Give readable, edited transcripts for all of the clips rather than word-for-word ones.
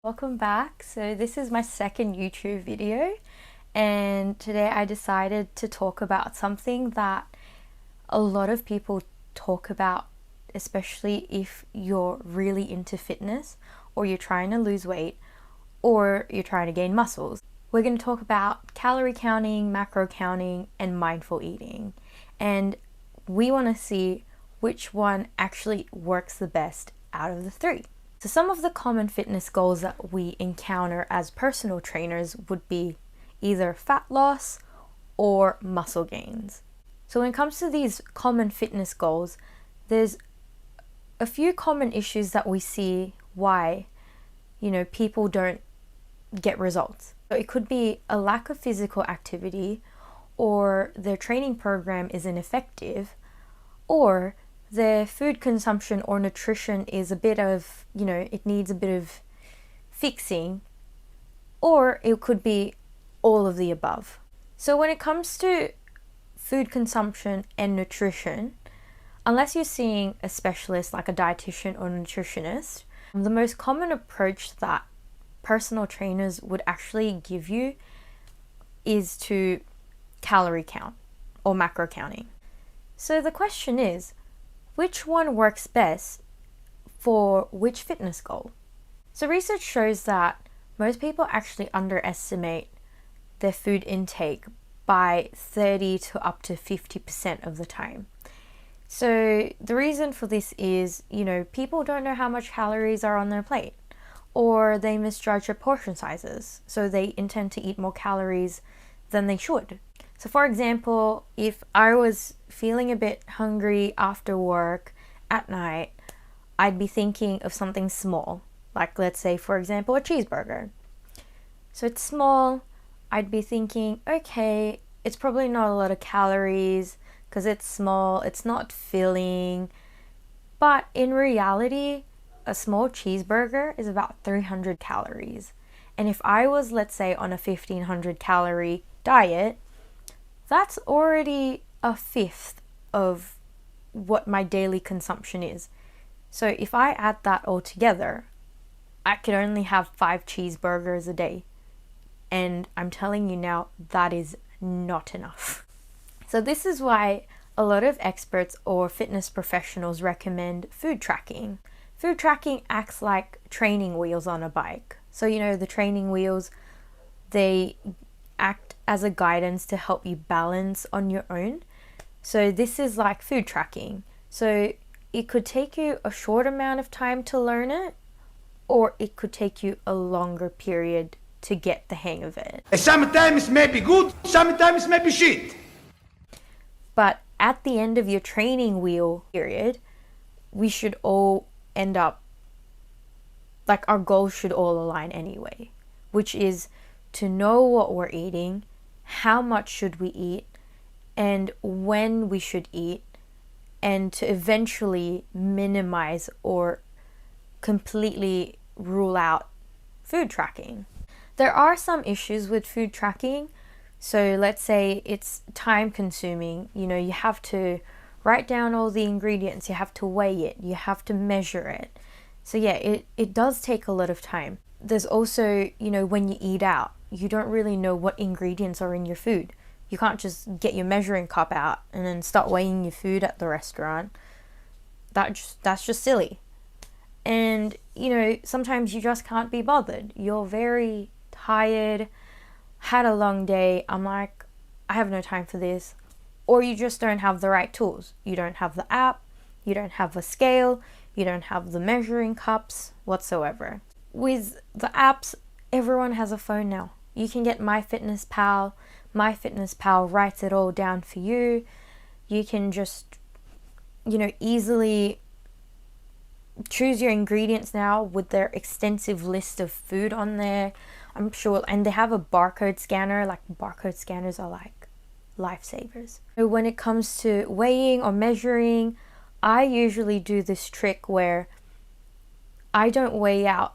Welcome back. So this is my second YouTube video, and today I decided to talk about something that a lot of people talk about, especially if you're really into fitness or you're trying to lose weight or you're trying to gain muscles. We're going to talk about calorie counting, macro counting, and mindful eating. And we want to see which one actually works the best out of the three. So some of the common fitness goals that we encounter as personal trainers would be either fat loss or muscle gains. So when it comes to these common fitness goals, there's a few common issues that we see why, people don't get results. So it could be a lack of physical activity, or their training program is ineffective, or their food consumption or nutrition is a bit of, it needs a bit of fixing, or it could be all of the above. So when it comes to food consumption and nutrition, unless you're seeing a specialist like a dietitian or nutritionist, the most common approach that personal trainers would actually give you is to calorie count or macro counting. So the question is, which one works best for which fitness goal? So research shows that most people actually underestimate their food intake by 30 to up to 50% of the time. So the reason for this is, people don't know how much calories are on their plate, or they misjudge their portion sizes, so they intend to eat more calories than they should. So for example, if I was feeling a bit hungry after work at night, I'd be thinking of something small, like let's say, for example, a cheeseburger. So it's small, I'd be thinking, okay, it's probably not a lot of calories because it's small, it's not filling. But in reality, a small cheeseburger is about 300 calories. And if I was, let's say, on a 1500 calorie diet, that's already a fifth of what my daily consumption is. So if I add that all together, I could only have 5 cheeseburgers a day. And I'm telling you now, that is not enough. So this is why a lot of experts or fitness professionals recommend food tracking. Food tracking acts like training wheels on a bike. So the training wheels, they act as a guidance to help you balance on your own. So this is like food tracking. So it could take you a short amount of time to learn it, or it could take you a longer period to get the hang of it. Sometimes may be good, sometimes may be shit. But at the end of your training wheel period, we should all end up, like, our goals should all align anyway, which is to know what we're eating, how much should we eat, and when we should eat, and to eventually minimize or completely rule out food tracking. There are some issues with food tracking. So let's say it's time consuming. You have to write down all the ingredients, you have to weigh it, you have to measure it. So yeah, it does take a lot of time. There's also, when you eat out, you don't really know what ingredients are in your food. You can't just get your measuring cup out and then start weighing your food at the restaurant. That's just silly. And, sometimes you just can't be bothered. You're very tired, had a long day. I'm like, I have no time for this. Or you just don't have the right tools. You don't have the app, you don't have a scale, you don't have the measuring cups whatsoever. With the apps, everyone has a phone now. You can get MyFitnessPal. MyFitnessPal writes it all down for you. You can just, easily choose your ingredients now with their extensive list of food on there. I'm sure, and they have a barcode scanner. Like, barcode scanners are like lifesavers. So when it comes to weighing or measuring, I usually do this trick where I don't weigh out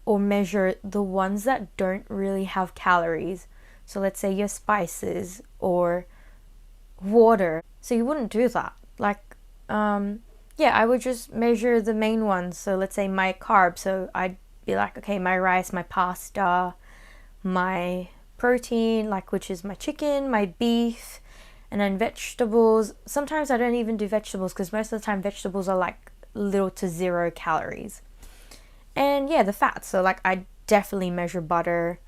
or measure the ones that don't really have calories. So let's say your spices or water. So you wouldn't do that. Like, I would just measure the main ones. So let's say my carbs. So I'd be like, okay, my rice, my pasta, my protein, like which is my chicken, my beef, and then vegetables. Sometimes I don't even do vegetables because most of the time vegetables are like little to 0 calories. And yeah, the fats. So like I definitely measure butter,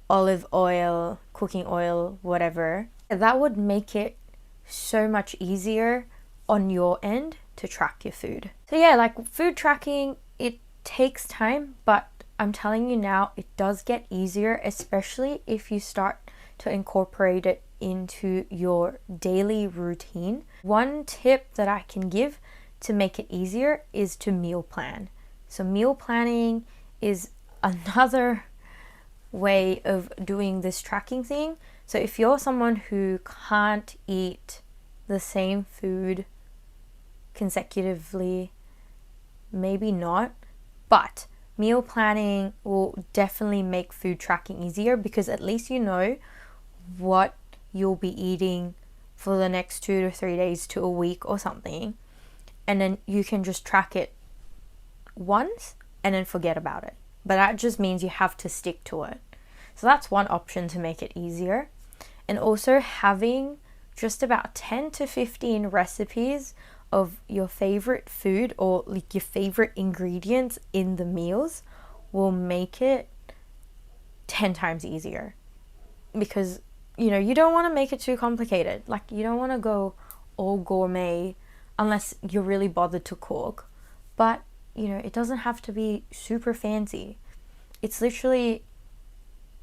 olive oil, cooking oil, whatever. That would make it so much easier on your end to track your food. So yeah, like food tracking, it takes time, but I'm telling you now, it does get easier, especially if you start to incorporate it into your daily routine. One tip that I can give to make it easier is to meal plan. So meal planning is another way of doing this tracking thing. So if you're someone who can't eat the same food consecutively, maybe not, but meal planning will definitely make food tracking easier because at least you know what you'll be eating for the next 2 to 3 days to a week or something, and then you can just track it once and then forget about it. But that just means you have to stick to it. So that's one option to make it easier. And also having just about 10 to 15 recipes of your favorite food or like your favorite ingredients in the meals will make it 10 times easier. Because, you know, you don't want to make it too complicated. Like, you don't want to go all gourmet unless you're really bothered to cook. But, you know, it doesn't have to be super fancy. It's literally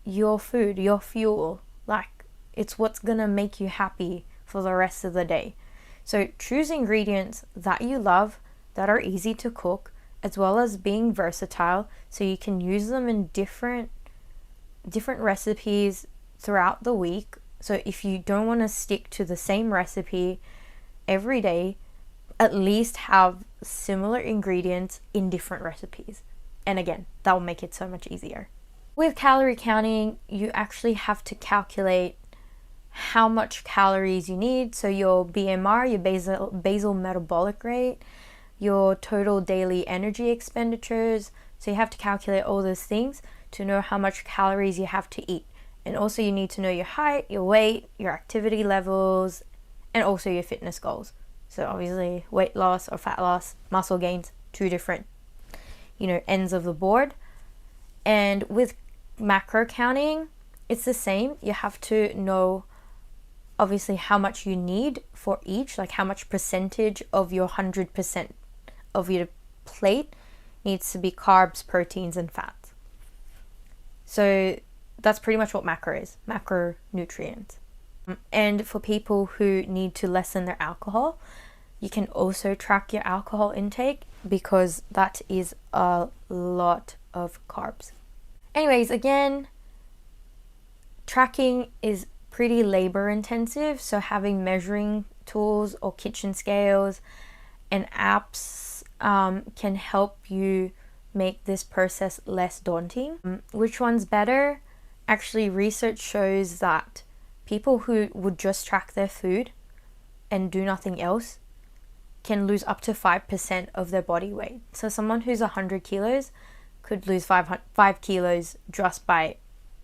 your food, your fuel. Like, it's what's gonna make you happy for the rest of the day. So choose ingredients that you love, that are easy to cook, as well as being versatile, so you can use them in different recipes throughout the week. So if you don't want to stick to the same recipe every day, at least have similar ingredients in different recipes. And again, that will make it so much easier. With calorie counting, you actually have to calculate how much calories you need. So your BMR, your basal metabolic rate, your total daily energy expenditures. So you have to calculate all those things to know how much calories you have to eat. And also you need to know your height, your weight, your activity levels, and also your fitness goals. So obviously weight loss or fat loss, muscle gains, two different, ends of the board. And with macro counting, it's the same. You have to know obviously how much you need for each, like how much percentage of your 100% of your plate needs to be carbs, proteins, and fats. So that's pretty much what macro is, macronutrients. And for people who need to lessen their alcohol, you can also track your alcohol intake because that is a lot of carbs. Anyways, again, tracking is pretty labor intensive, so having measuring tools or kitchen scales and apps can help you make this process less daunting. Which one's better? Actually, research shows that people who would just track their food and do nothing else can lose up to 5% of their body weight. So someone who's 100 kilos could lose 5 kilos just by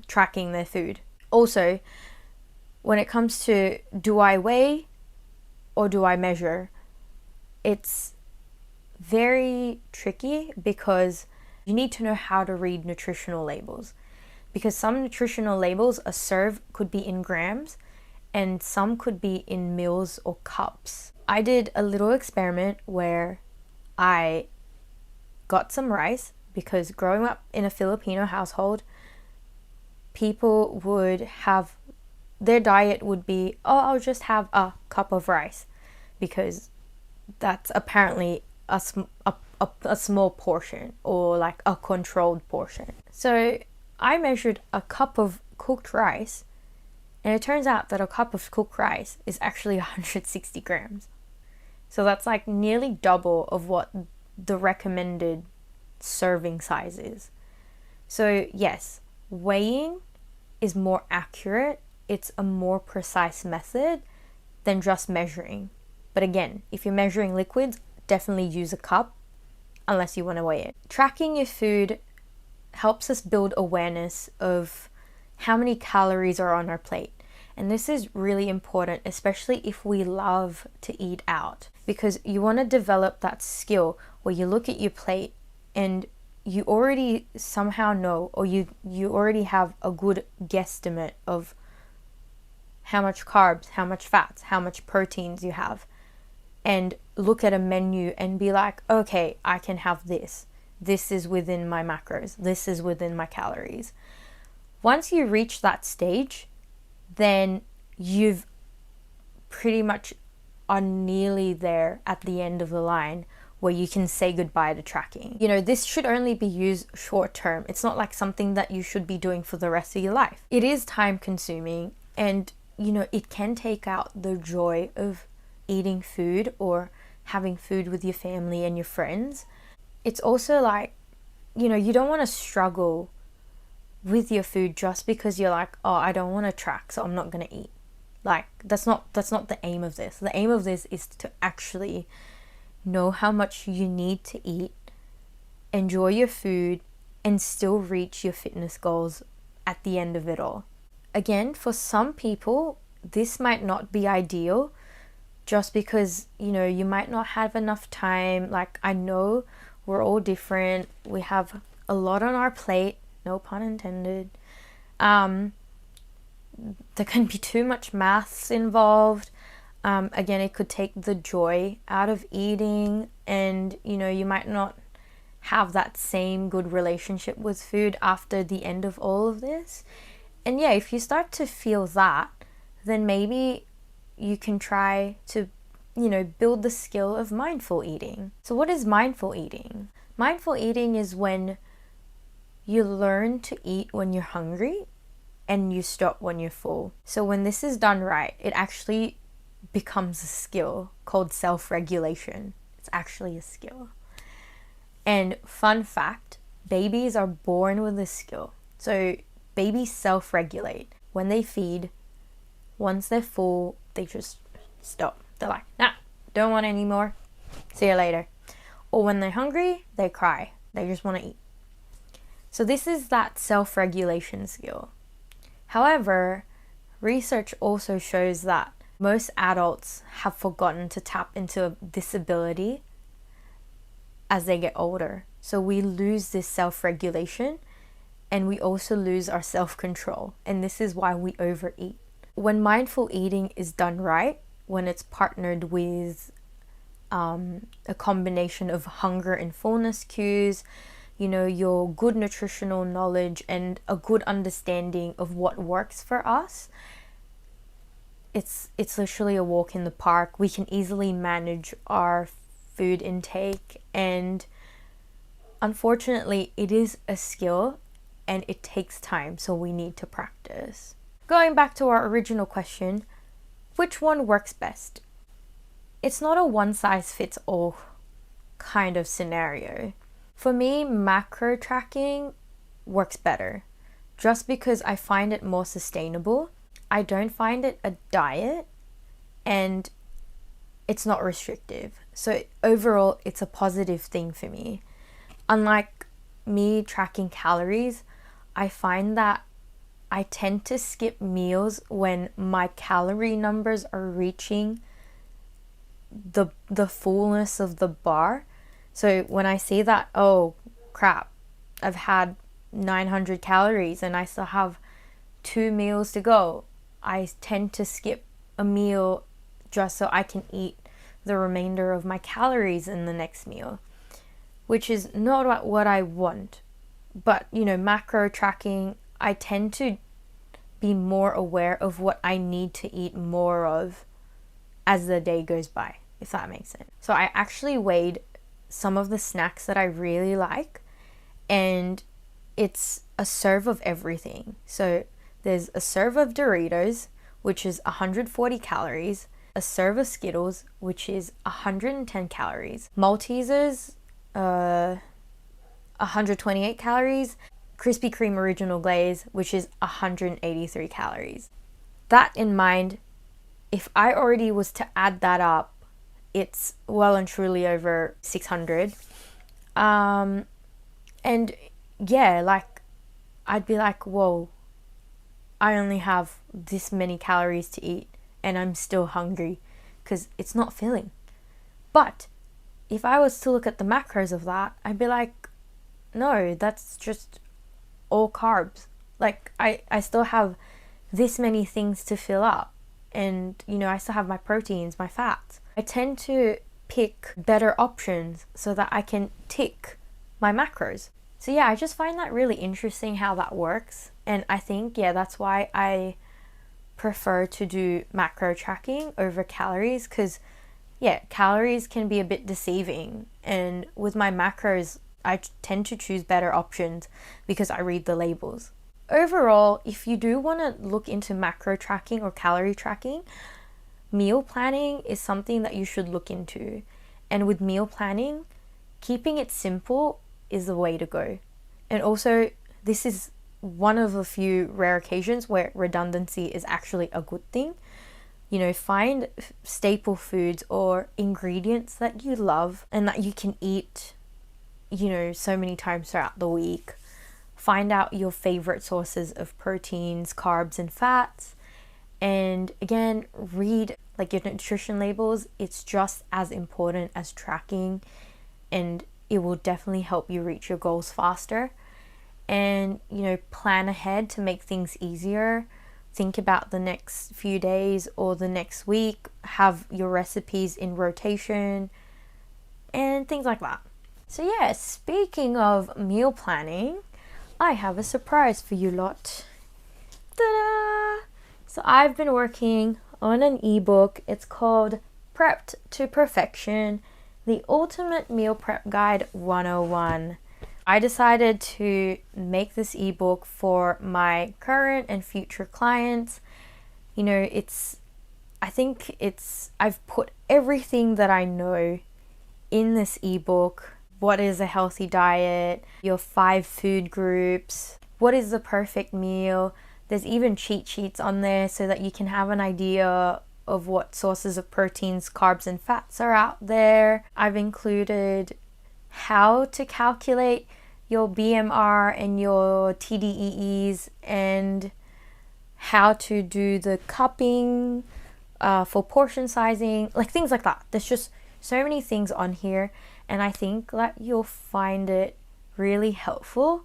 tracking their food. Also, when it comes to do I weigh or do I measure, it's very tricky because you need to know how to read nutritional labels. Because some nutritional labels, a serve could be in grams and some could be in mils or cups. I did a little experiment where I got some rice because growing up in a Filipino household, people would have, their diet would be, I'll just have a cup of rice because that's apparently a small portion or like a controlled portion. So I measured a cup of cooked rice, and it turns out that a cup of cooked rice is actually 160 grams. So that's like nearly double of what the recommended serving size is. So yes, weighing is more accurate. It's a more precise method than just measuring. But again, if you're measuring liquids, definitely use a cup unless you want to weigh it. Tracking your food helps us build awareness of how many calories are on our plate. And this is really important, especially if we love to eat out, because you want to develop that skill where you look at your plate and you already somehow know, or you already have a good guesstimate of how much carbs, how much fats, how much proteins you have, and look at a menu and be like, okay, I can have this. This is within my macros. This is within my calories. Once you reach that stage, then you've pretty much are nearly there at the end of the line where you can say goodbye to tracking. You know, this should only be used short term. It's not like something that you should be doing for the rest of your life. It is time consuming, and you know, it can take out the joy of eating food or having food with your family and your friends. It's also like, you know, you don't want to struggle with your food just because you're like, oh, I don't want to track, so I'm not going to eat. Like, that's not the aim of this. The aim of this is to actually know how much you need to eat, enjoy your food, and still reach your fitness goals at the end of it all. Again, for some people, this might not be ideal just because, you know, you might not have enough time. Like, I know we're all different. We have a lot on our plate, no pun intended. There can be too much maths involved. Again, it could take the joy out of eating, and you know, you might not have that same good relationship with food after the end of all of this. And yeah, if you start to feel that, then maybe you can try to, you know, build the skill of mindful eating. So what is mindful eating? Mindful eating is when you learn to eat when you're hungry and you stop when you're full. So when this is done right, it actually becomes a skill called self-regulation. It's actually a skill. And fun fact, babies are born with this skill. So babies self-regulate. When they feed, once they're full, they just stop. They're like, nah, don't want any more. See you later. Or when they're hungry, they cry. They just want to eat. So this is that self-regulation skill. However, research also shows that most adults have forgotten to tap into this ability as they get older. So we lose this self-regulation, and we also lose our self-control. And this is why we overeat. When mindful eating is done right, when it's partnered with a combination of hunger and fullness cues, you know, your good nutritional knowledge and a good understanding of what works for us, it's literally a walk in the park. We can easily manage our food intake, and unfortunately, it is a skill and it takes time, so we need to practice. Going back to our original question, which one works best? It's not a one-size-fits-all kind of scenario. For me, macro tracking works better just because I find it more sustainable. I don't find it a diet, and it's not restrictive. So overall, it's a positive thing for me. Unlike me tracking calories, I find that I tend to skip meals when my calorie numbers are reaching the fullness of the bar. So when I see that, oh crap, I've had 900 calories and I still have 2 meals to go, I tend to skip a meal just so I can eat the remainder of my calories in the next meal, which is not what I want. But, you know, macro tracking, I tend to be more aware of what I need to eat more of as the day goes by, if that makes sense. So I actually weighed some of the snacks that I really like, and it's a serve of everything. So there's a serve of Doritos, which is 140 calories, a serve of Skittles, which is 110 calories, Maltesers, 128 calories, Krispy Kreme Original Glaze, which is 183 calories. That in mind, if I already was to add that up, it's well and truly over 600. And yeah, like I'd be like, whoa, I only have this many calories to eat and I'm still hungry because it's not filling. But if I was to look at the macros of that, I'd be like, no, that's just all carbs. Like I still have this many things to fill up. And, I still have my proteins, my fats. I tend to pick better options so that I can tick my macros. So yeah, I just find that really interesting how that works. And I think, yeah, that's why I prefer to do macro tracking over calories, because yeah, calories can be a bit deceiving. And with my macros, I tend to choose better options because I read the labels. Overall, if you do want to look into macro tracking or calorie tracking, meal planning is something that you should look into. And with meal planning, keeping it simple is the way to go. And also, this is one of a few rare occasions where redundancy is actually a good thing. Find staple foods or ingredients that you love and that you can eat, so many times throughout the week. Find out your favorite sources of proteins, carbs, and fats. And again, read like your nutrition labels. It's just as important as tracking, and it will definitely help you reach your goals faster. And, plan ahead to make things easier. Think about the next few days or the next week. Have your recipes in rotation and things like that. So yeah, speaking of meal planning, I have a surprise for you lot. Ta-da! So I've been working on an ebook. It's called Prepped to Perfection, the Ultimate Meal Prep Guide 101. I decided to make this ebook for my current and future clients. I've put everything that I know in this ebook. What is a healthy diet? Your 5 food groups. What is the perfect meal? There's even cheat sheets on there so that you can have an idea of what sources of proteins, carbs, and fats are out there. I've included how to calculate your BMR and your TDEEs and how to do the cupping for portion sizing, like things like that. There's just so many things on here, and I think that you'll find it really helpful.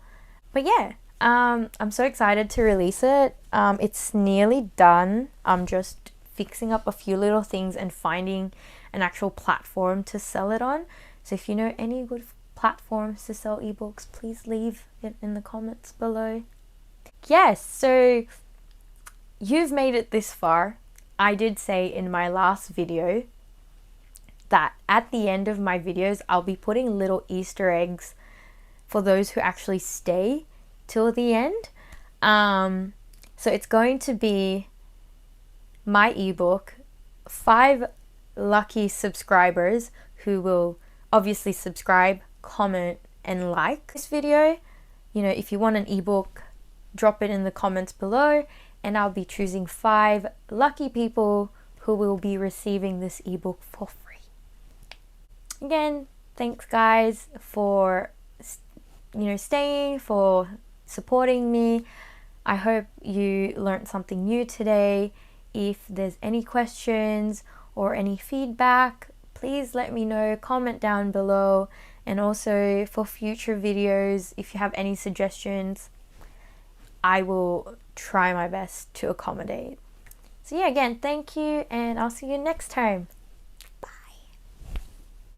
But yeah, I'm so excited to release it. It's nearly done. I'm just fixing up a few little things and finding an actual platform to sell it on. So if you know any good platforms to sell ebooks, please leave it in the comments below. Yes, so you've made it this far. I did say in my last video that at the end of my videos, I'll be putting little Easter eggs for those who actually stay till the end. So it's going to be my ebook, 5 lucky subscribers who will obviously subscribe, comment, and like this video. If you want an ebook, drop it in the comments below, and I'll be choosing 5 lucky people who will be receiving this ebook for free. Again, thanks guys for staying, for supporting me. I hope you learned something new today. If there's any questions or any feedback, please let me know, comment down below. And also for future videos, if you have any suggestions, I will try my best to accommodate. So yeah, again, thank you, and I'll see you next time.